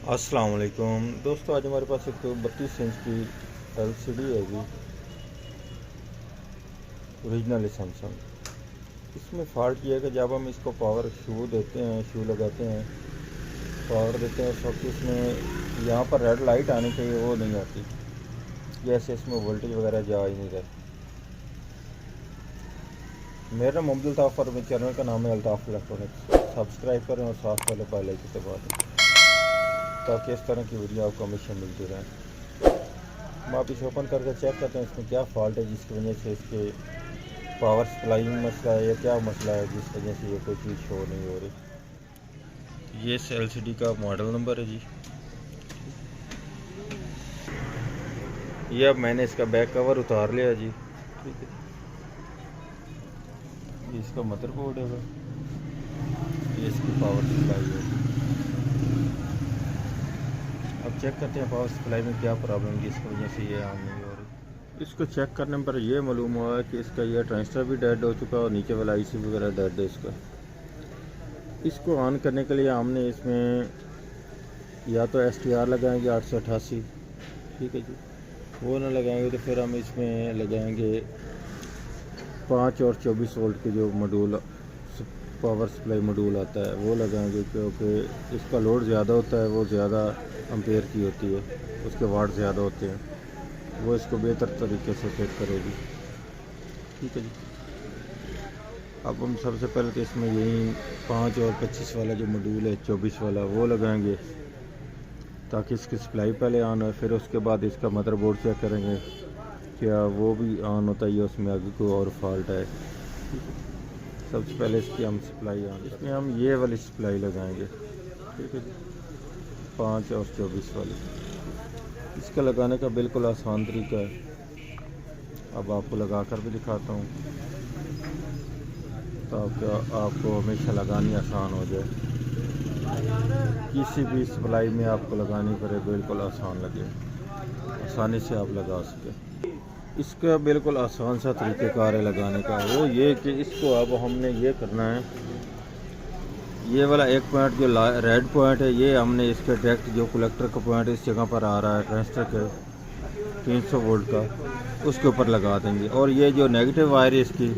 अस्सलाम वालेकुम दोस्तों, आज हमारे पास एक 32 इंच की एलसीडी है जी, ओरिजिनल सैमसंग। इसमें फ़ॉल्ट ये है कि जब हम इसको पावर शू देते हैं, शू लगाते हैं, पावर देते हैं, उस वक्त इसमें यहाँ पर रेड लाइट आनी चाहिए, वो नहीं आती। जैसे इसमें वोल्टेज वगैरह जा ही नहीं रहा। मेरा नाम मोहम्मद अल्ताफ़ और मेरे चैनल का नाम है अल्ताफ़ इलेक्ट्रॉनिक्स। सब्सक्राइब करें और साथ वाले बेल आइकन दबा दें ताकि इस तरह की वीडियो आपको हमेशा मिलती रहे। हम आप इसे ओपन करके चेक करते हैं इसमें क्या फ़ॉल्ट है जिसकी वजह से इसके पावर सप्लाई में मसला है या क्या मसला है जिस वजह से ये कोई चीज़ शो नहीं हो रही। ये इस एलसीडी का मॉडल नंबर है जी। ये अब मैंने इसका बैक कवर उतार लिया जी। ठीक है, ये इसका मदरबोर्ड है, ये इसकी पावर सप्लाई है। अब चेक करते हैं पावर सप्लाई में क्या प्रॉब्लम है जिसकी वजह से ये ऑन नहीं हो रही। इसको चेक करने पर यह मालूम हुआ है कि इसका ये ट्रांजिस्टर भी डेड हो चुका है और नीचे वाला आईसी वगैरह डेड है इसका। इसको ऑन करने के लिए हमने इसमें या तो STR लगाएंगे 888, ठीक है जी, वो ना लगाएंगे तो फिर हम इसमें लगाएंगे 5 और 24 वोल्ट के जो मॉड्यूल पावर सप्लाई मॉड्यूल आता है वो लगाएंगे, क्योंकि इसका लोड ज़्यादा होता है, वो ज़्यादा एम्पेयर की होती है, उसके वाट ज़्यादा होते हैं, वो इसको बेहतर तरीके से फिट करेगी। ठीक है जी। अब हम सबसे पहले तो इसमें यही 5 और 25 वाला जो मॉड्यूल है 24 वाला वो लगाएंगे ताकि इसकी सप्लाई पहले ऑन हो। फिर उसके बाद इसका मदरबोर्ड चेक करेंगे क्या वो भी ऑन होता है या उसमें आगे कोई और फॉल्ट है। सबसे पहले इसकी हम सप्लाई ऑन, इसमें हम ये वाली सप्लाई लगाएंगे, ठीक है जी, 5 और 24 वाली। इसका लगाने का बिल्कुल आसान तरीका है, अब आपको लगा कर भी दिखाता हूँ ताकि आपको हमेशा लगानी आसान हो जाए। किसी भी सप्लाई में आपको लगानी पड़े बिल्कुल आसान लगे, आसानी से आप लगा सकें। इसका बिल्कुल आसान सा तरीक़ेकार है लगाने का, वो ये कि इसको अब हमने ये करना है, ये वाला एक पॉइंट जो रेड पॉइंट है ये हमने इसके डायरेक्ट जो कलेक्टर का पॉइंट इस जगह पर आ रहा है ट्रांजिस्टर के 300 वोल्ट का, उसके ऊपर लगा देंगे। और ये जो नेगेटिव वायर है इसकी,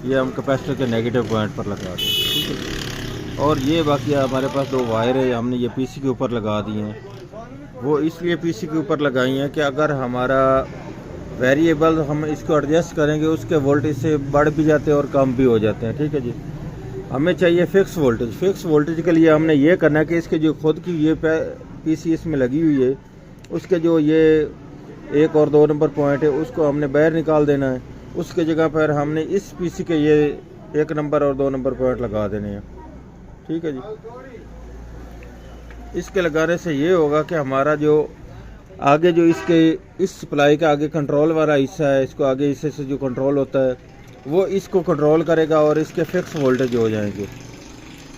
ये हम कैपेसिटर के नेगेटिव पॉइंट पर लगा देंगे, ठीक है। और ये बाकी हमारे पास 2 वायर है, हमने ये पीसी के ऊपर लगा दिए हैं। वो इसलिए पीसी के ऊपर लगाई हैं कि अगर हमारा वेरिएबल हम इसको एडजस्ट करेंगे उसके वोल्टेज से बढ़ भी जाते हैं और कम भी हो जाते हैं, ठीक है जी। हमें चाहिए फिक्स वोल्टेज। फिक्स वोल्टेज के लिए हमने ये करना है कि इसके जो खुद की ये पीसी इसमें लगी हुई है, उसके जो ये 1 और 2 नंबर पॉइंट है उसको हमने बाहर निकाल देना है। उसके जगह पर हमने इस पीसी के ये 1 नंबर और 2 नंबर पॉइंट लगा देने हैं, ठीक है जी। इसके लगाने से ये होगा कि हमारा जो आगे जो इसके इस सप्लाई का आगे कंट्रोल वाला हिस्सा है, इसको आगे हिस्से से जो कंट्रोल होता है वो इसको कंट्रोल करेगा और इसके फिक्स वोल्टेज हो जाएंगे,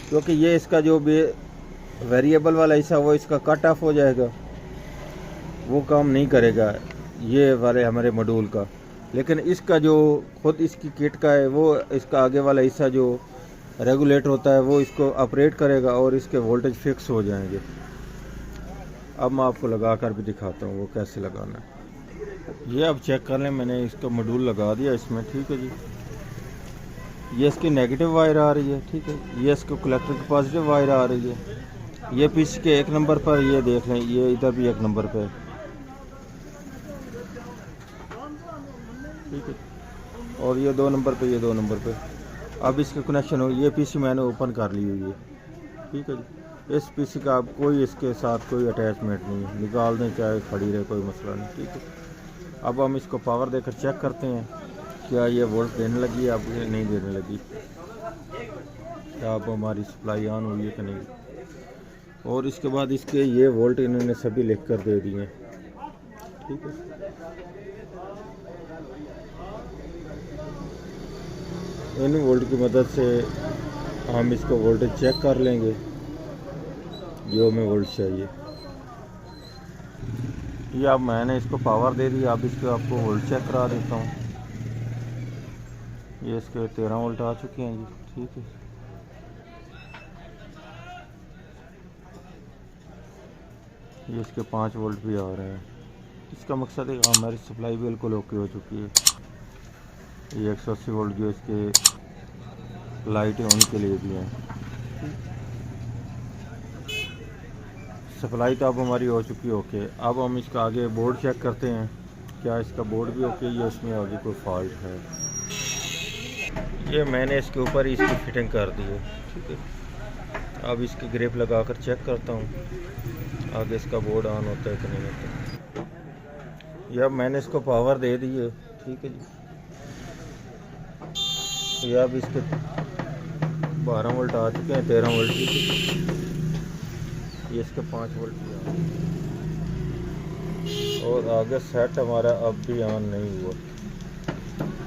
क्योंकि ये इसका जो वेरिएबल वाला हिस्सा वो इसका कट ऑफ हो जाएगा, वो काम नहीं करेगा ये वाले हमारे मॉड्यूल का। लेकिन इसका जो खुद इसकी किट का है वो इसका आगे वाला हिस्सा जो रेगुलेटर होता है वो इसको ऑपरेट करेगा और इसके वोल्टेज फिक्स हो जाएंगे। अब मैं आपको लगा कर भी दिखाता हूँ वो कैसे लगाना है। ये अब चेक कर लें, मैंने इसका मॉड्यूल लगा दिया इसमें, ठीक है जी। ये इसकी नेगेटिव वायर आ रही है, ठीक है, ये इसको कलेक्टर की पॉजिटिव वायर आ रही है। ये पीसी के 1 नंबर पर, ये देख लें, ये इधर भी 1 नंबर पे, ठीक है, और ये 2 नंबर पे, ये 2 नंबर पे। अब इसका कनेक्शन हो, ये पीसी मैंने ओपन कर ली हुई है, ठीक है जी। इस पीसी का अब कोई इसके साथ कोई अटैचमेंट नहीं है, निकाल दें चाहे खड़ी रहे, कोई मसला नहीं, ठीक है। अब हम इसको पावर देकर चेक करते हैं क्या ये वोल्ट देने लगी है, अब ये नहीं देने लगी, क्या अब हमारी सप्लाई ऑन हुई है कि नहीं। और इसके बाद इसके ये वोल्ट इन्होंने सभी लिख कर दे दिए, ठीक है। इन वोल्ट की मदद से हम इसको वोल्टेज चेक कर लेंगे जो हमें वोल्ट चाहिए। ये अब मैंने इसको पावर दे दी, अब इसको आपको वोल्ट चेक करा देता हूँ। ये इसके 13 वोल्ट आ चुके हैं जी, ठीक है। ये इसके 5 वोल्ट भी आ रहे हैं। इसका मकसद है हमारी सप्लाई बिल्कुल ओके हो चुकी है। ये 180 वोल्ट जो इसके लाइट है उनके लिए भी है। सप्लाई तो अब हमारी हो चुकी है ओके। अब हम इसका आगे बोर्ड चेक करते हैं, क्या इसका बोर्ड भी ओके या उसमें आगे कोई फॉल्ट है। ये मैंने इसके ऊपर ही इसकी फिटिंग कर दी है, ठीक है। अब इसकी ग्रिप लगा कर चेक करता हूँ आगे इसका बोर्ड ऑन होता है कि नहीं होता। ये अब मैंने इसको पावर दे दी है, ठीक है जी। ये अब इसके 12 वोल्ट आ चुके हैं, 13 वोल्ट की। ये इसके 5 वोल्ट भी आ, और आगे सेट हमारा अब भी ऑन नहीं हुआ।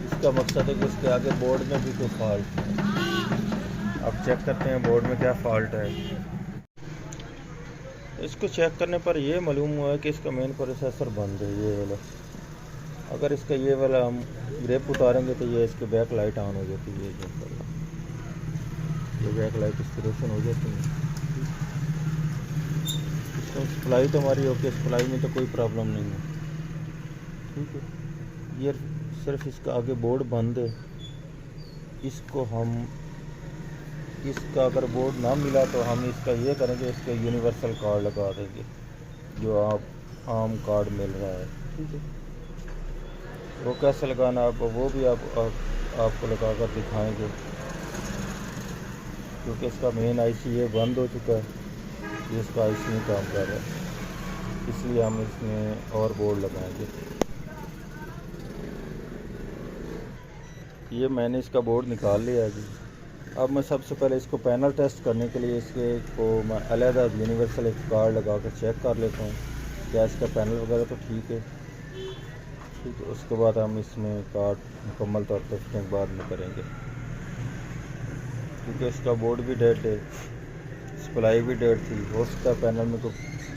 इसका मकसद है कि इसके आगे बोर्ड में भी कोई फॉल्ट है। अब चेक करते हैं बोर्ड में क्या फॉल्ट है। इसको चेक करने पर यह मालूम हुआ है कि इसका मेन प्रोसेसर बंद है, ये वाला। अगर इसका ये वाला हम ग्रेप उतारेंगे तो ये इसके बैक लाइट ऑन हो जाती है। ये बैक लाइट इसकी रोशन हो जाती है। इसमें सप्लाई तो हमारी ओके, सप्लाई में तो कोई प्रॉब्लम नहीं है, ठीक है। ये सिर्फ इसका आगे बोर्ड बंद है। इसको हम इसका अगर बोर्ड ना मिला तो हम इसका ये करेंगे, इसका यूनिवर्सल कार्ड लगा देंगे जो आप आम कार्ड मिल रहा है, ठीक है। वो कैसे लगाना आप वो भी आपको लगा कर दिखाएंगे, क्योंकि इसका मेन आईसी ये बंद हो चुका है, ये इसका आईसी नहीं काम कर रहा है, इसलिए हम इसमें और बोर्ड लगाएंगे। ये मैंने इसका बोर्ड निकाल लिया है जी। अब मैं सबसे पहले इसको पैनल टेस्ट करने के लिए इसके को मैं अलग यूनिवर्सल एक कार्ड लगा कर चेक कर लेता हूँ क्या इसका पैनल वगैरह तो ठीक है, ठीक है। उसके बाद हम इसमें कार्ड मुकम्मल तौर पर फिटिंग बाद में करेंगे, क्योंकि इसका बोर्ड भी डेड है, सप्लाई भी डेड थी। हो सकता है पैनल में कोई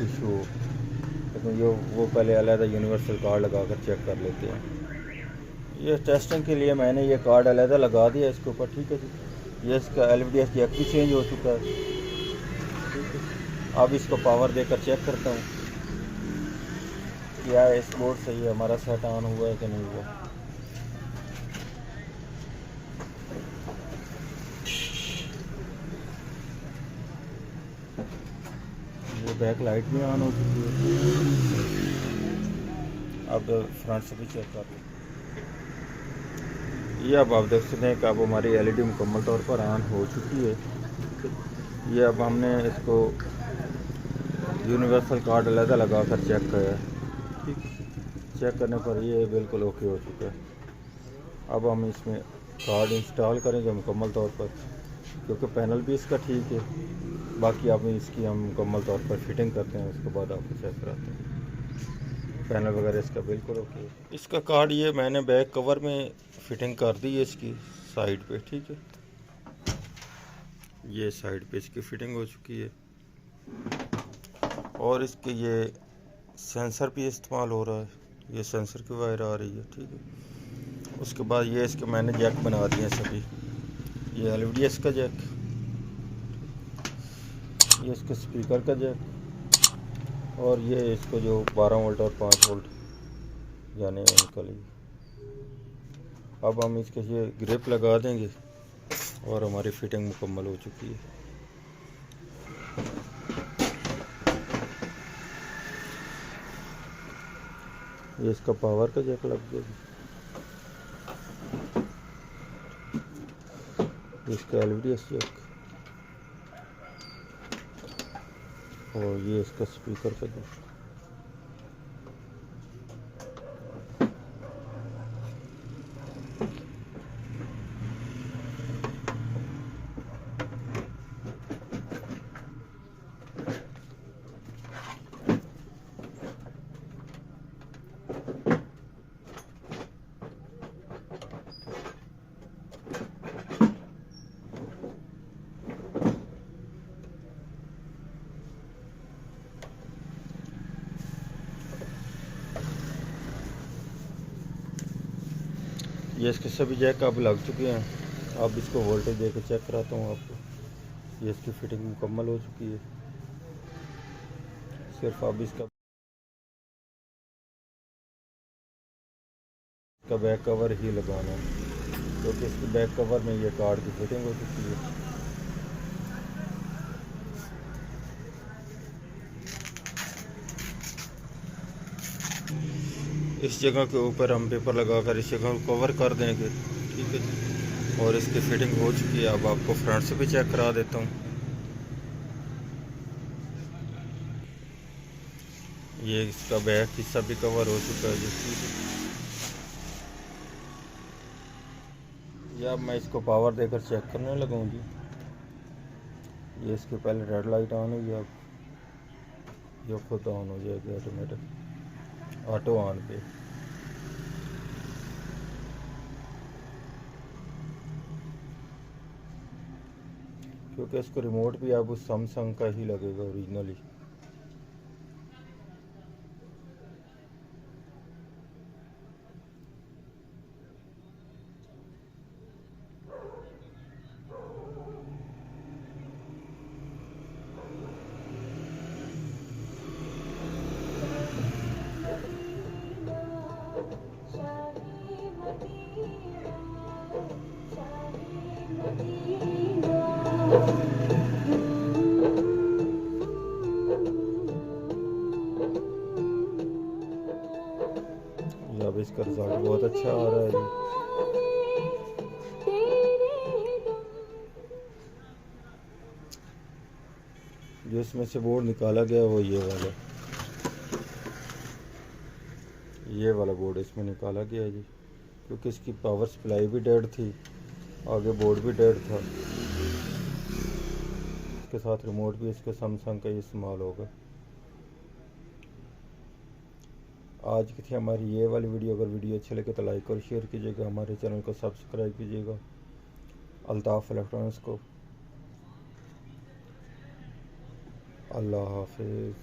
इशू हो, लेकिन वो पहले अलग यूनिवर्सल कार्ड लगा कर चेक कर लेते हैं। ये टेस्टिंग के लिए मैंने ये कार्ड अलग लगा दिया इसके ऊपर, ठीक है जी। ये इसका LVDS जैक भी चेंज हो चुका है, ठीक है। अब इसको पावर देकर चेक करता हूँ क्या इस बोर्ड से ये हमारा सेट ऑन हुआ है कि नहीं हुआ। ये बैक लाइट भी ऑन हो चुकी है। अब फ्रंट से भी चेक कर लो। ये अब आप देख सकते हैं कि अब हमारी LED मुकम्मल तौर पर ऑन हो चुकी है। ये अब हमने इसको यूनिवर्सल कार्ड अलग लगा कर चेक किया है, ठीक। चेक करने पर ये बिल्कुल ओके हो चुका है। अब हम इसमें कार्ड इंस्टॉल करेंगे मुकम्मल तौर पर, क्योंकि पैनल भी इसका ठीक है। बाकी अब इसकी हम मुकम्मल तौर पर फिटिंग करते हैं, उसके बाद आपको चेक कराते हैं। पैनल वगैरह इसका बिल्कुल ओके है। इसका कार्ड ये मैंने बैक कवर में फिटिंग कर दी है इसकी साइड पे, ठीक है। ये साइड पे इसकी फिटिंग हो चुकी है, और इसके ये सेंसर भी इस्तेमाल हो रहा है, ये सेंसर की वायर आ रही है, ठीक है। उसके बाद ये इसके मैंने जैक बना दिए हैं सभी। ये LVDS का जैक, ये इसके स्पीकर का जैक, और ये इसको जो 12 वोल्ट और 5 वोल्ट जाने हैं उनका लिए। अब हम इसके ये ग्रिप लगा देंगे और हमारी फिटिंग मुकम्मल हो चुकी है। ये इसका पावर का जैक लग गया, इसका LVDS जैक, और ये इसका स्पीकर का जैक। ये इसके सभी जैक अब लग चुके हैं। अब इसको वोल्टेज दे के चेक कराता हूँ आपको। ये इसकी फिटिंग मुकम्मल हो चुकी है, सिर्फ अब इसका बैक कवर ही लगाना है, क्योंकि इसके बैक कवर में ये कार्ड की फिटिंग हो चुकी है। इस जगह के ऊपर हम पेपर लगाकर इस जगह को कवर कर देंगे, ठीक है जी। और इसकी फिटिंग हो चुकी है। अब आपको फ्रंट से भी चेक करा देता हूँ। ये इसका बैक हिस्सा भी कवर हो चुका है जी, ठीक है। या अब मैं इसको पावर देकर चेक करने लगा जी। ये इसके पहले रेड लाइट ऑन हुई, अब ये खुद ऑन हो जाएगी ऑटोमेटिक, ऑटो ऑन पे। क्योंकि इसको रिमोट भी अब उस सैमसंग का ही लगेगा ओरिजिनली। अब इसका रिजल्ट बहुत अच्छा आ रहा है जी। जो इसमें से बोर्ड निकाला गया वो ये वाला बोर्ड इसमें निकाला गया है जी, क्योंकि इसकी पावर सप्लाई भी डेड थी, आगे बोर्ड भी डेड था। इसके साथ रिमोट भी इसके सैमसंग का ही इस्तेमाल होगा। आज की थी हमारी ये वाली वीडियो। अगर वीडियो अच्छी लगे तो लाइक और शेयर कीजिएगा, हमारे चैनल को सब्सक्राइब कीजिएगा अल्ताफ़ इलेक्ट्रॉनिक्स को। अल्लाह हाफिज़।